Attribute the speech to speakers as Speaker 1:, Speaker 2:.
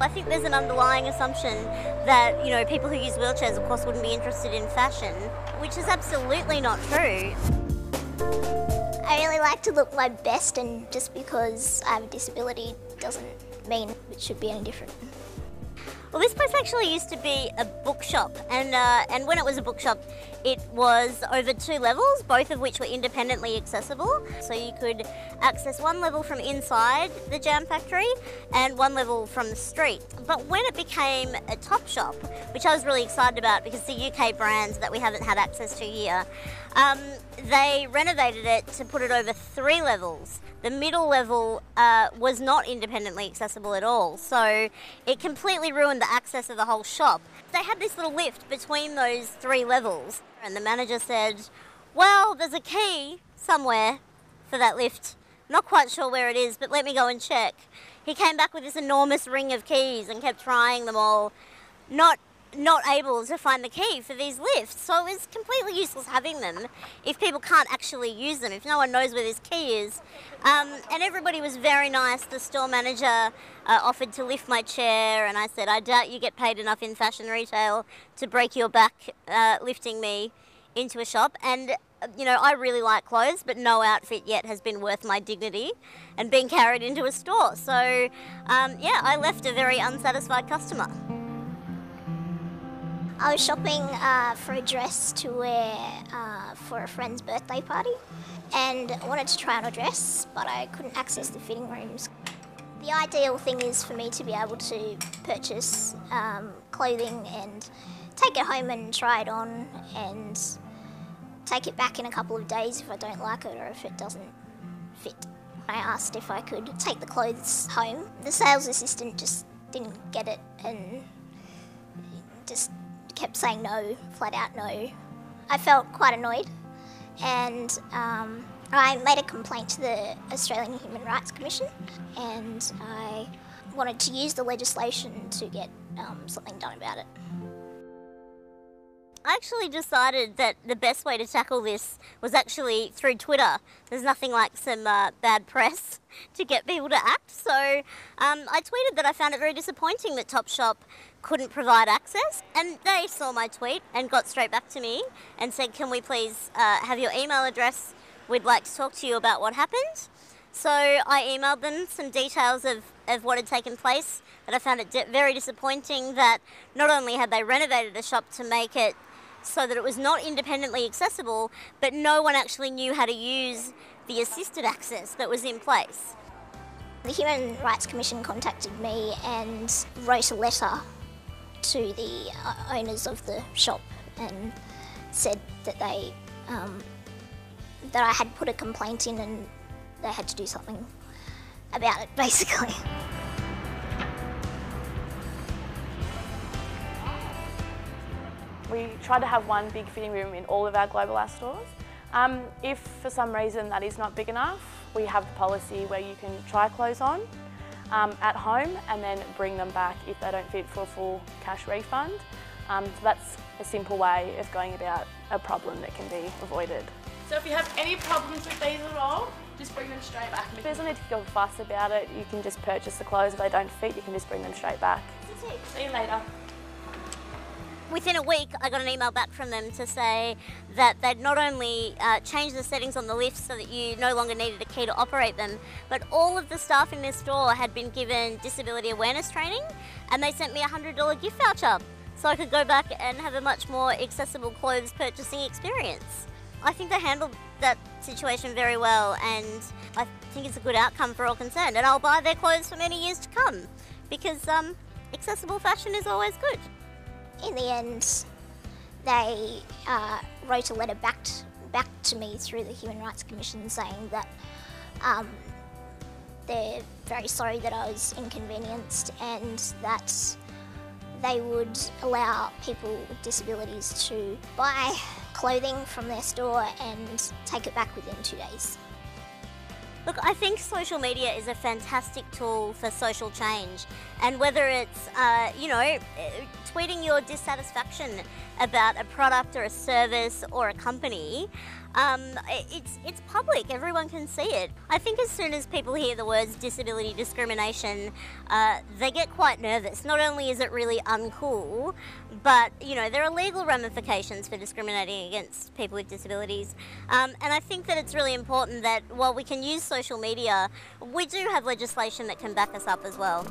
Speaker 1: I think there's an underlying assumption that, you know, people who use wheelchairs, of course, wouldn't be interested in fashion, which is absolutely not true.
Speaker 2: I really like to look my best, and just because I have a disability doesn't mean it should be any different.
Speaker 1: Well, this place actually used to be a bookshop, and when it was a bookshop, it was over 2 levels, both of which were independently accessible. So you could access one level from inside the jam factory and one level from the street. But when it became a top shop, which I was really excited about because the UK brands that we haven't had access to here, they renovated it to put it over 3 levels. The middle level was not independently accessible at all, so it completely ruined the access of the whole shop. They had this little lift between those 3 levels, and the manager said, well, there's a key somewhere for that lift. Not quite sure where it is, but let me go and check. He came back with this enormous ring of keys and kept trying them all, not able to find the key for these lifts. So it was completely useless having them if people can't actually use them, if no one knows where this key is. And everybody was very nice. The store manager offered to lift my chair, and I said, I doubt you get paid enough in fashion retail to break your back lifting me into a shop. And you know, I really like clothes, but no outfit yet has been worth my dignity and being carried into a store. So yeah, I left a very unsatisfied customer.
Speaker 2: I was shopping for a dress to wear for a friend's birthday party, and I wanted to try on a dress, but I couldn't access the fitting rooms. The ideal thing is for me to be able to purchase clothing and take it home and try it on, and take it back in a couple of days if I don't like it or if it doesn't fit. I asked if I could take the clothes home. The sales assistant just didn't get it and just kept saying no, flat out no. I felt quite annoyed, and I made a complaint to the Australian Human Rights Commission, and I wanted to use the legislation to get something done about it.
Speaker 1: I actually decided that the best way to tackle this was actually through Twitter. There's nothing like some bad press to get people to act. So I tweeted that I found it very disappointing that Topshop couldn't provide access, and they saw my tweet and got straight back to me and said, can we please have your email address? We'd like to talk to you about what happened. So I emailed them some details of what had taken place, but I found it very disappointing that not only had they renovated the shop to make it so that it was not independently accessible, but no one actually knew how to use the assisted access that was in place.
Speaker 2: The Human Rights Commission contacted me and wrote a letter to the owners of the shop and said that they that I had put a complaint in and they had to do something about it, basically.
Speaker 3: We try to have one big fitting room in all of our Global House stores. If for some reason that is not big enough, we have the policy where you can try clothes on at home and then bring them back if they don't fit for a full cash refund. So that's a simple way of going about a problem that can be avoided.
Speaker 4: So if you have any problems with these at all, just bring them straight back.
Speaker 3: There's no need to feel fuss about it. You can just purchase the clothes. If they don't fit, you can just bring them straight back.
Speaker 4: See you later.
Speaker 1: Within a week, I got an email back from them to say that they'd not only changed the settings on the lifts so that you no longer needed a key to operate them, but all of the staff in their store had been given disability awareness training, and they sent me a $100 gift voucher so I could go back and have a much more accessible clothes purchasing experience. I think they handled that situation very well, and I think it's a good outcome for all concerned, and I'll buy their clothes for many years to come because accessible fashion is always good.
Speaker 2: In the end, they wrote a letter back to me through the Human Rights Commission saying that they're very sorry that I was inconvenienced and that they would allow people with disabilities to buy clothing from their store and take it back within 2 days.
Speaker 1: Look, I think social media is a fantastic tool for social change, and whether it's, tweeting your dissatisfaction about a product or a service or a company, it's public, everyone can see it. I think as soon as people hear the words disability discrimination, they get quite nervous. Not only is it really uncool, but there are legal ramifications for discriminating against people with disabilities. And I think that it's really important that while we can use social media, we do have legislation that can back us up as well.